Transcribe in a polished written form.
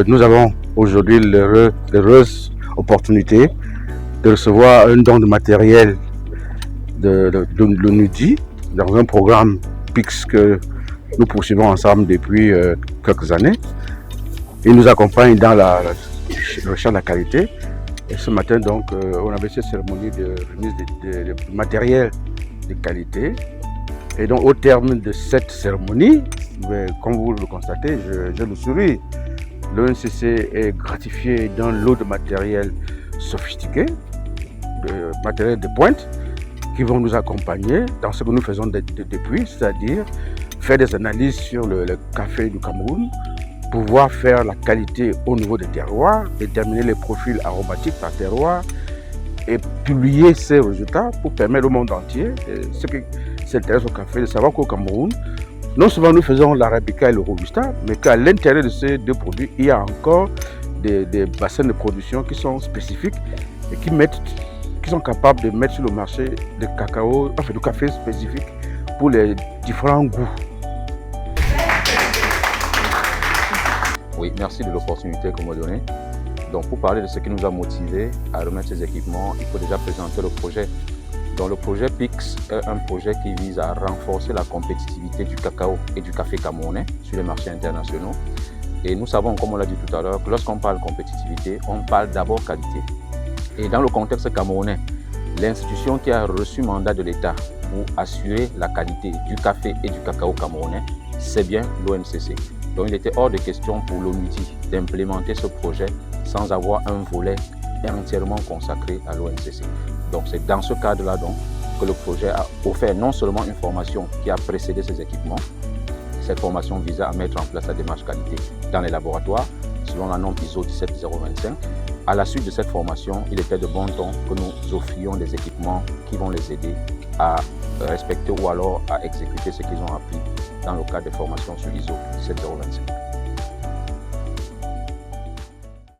Nous avons aujourd'hui l'heureuse opportunité de recevoir un don de matériel de l'ONUDI dans un programme PIX que nous poursuivons ensemble depuis quelques années. Il nous accompagne dans la recherche de la qualité. Et ce matin, donc, on avait cette cérémonie de remise de matériel de qualité. Et donc, au terme de cette cérémonie, comme vous le constatez, je le souris. L'ONCC est gratifié d'un lot de matériel sophistiqué, de matériel de pointe, qui vont nous accompagner dans ce que nous faisons depuis, c'est-à-dire faire des analyses sur le café du Cameroun, pouvoir faire la qualité au niveau des terroirs, déterminer les profils aromatiques par terroir et publier ces résultats pour permettre au monde entier, ceux qui s'intéressent au café, de savoir qu'au Cameroun, non seulement nous faisons l'arabica et le robusta, mais qu'à l'intérieur de ces deux produits, il y a encore des bassins de production qui sont spécifiques et qui sont capables de mettre sur le marché du café spécifique pour les différents goûts. Oui, merci de l'opportunité que vous m'avez donnée. Donc, pour parler de ce qui nous a motivés à remettre ces équipements, il faut déjà présenter le projet. Donc, le projet PIX est un projet qui vise à renforcer la compétitivité du cacao et du café camerounais sur les marchés internationaux. Et nous savons, comme on l'a dit tout à l'heure, que lorsqu'on parle compétitivité, on parle d'abord qualité. Et dans le contexte camerounais, l'institution qui a reçu mandat de l'État pour assurer la qualité du café et du cacao camerounais, c'est bien l'ONCC. Donc, il était hors de question pour l'ONUDI d'implémenter ce projet sans avoir un volet entièrement consacré à l'ONCC. Donc, c'est dans ce cadre-là que le projet a offert non seulement une formation qui a précédé ces équipements. Cette formation visait à mettre en place la démarche qualité dans les laboratoires selon la norme ISO 17025. À la suite de cette formation, il était de bon ton que nous offrions des équipements qui vont les aider à respecter ou alors à exécuter ce qu'ils ont appris dans le cadre des formations sur ISO 17025.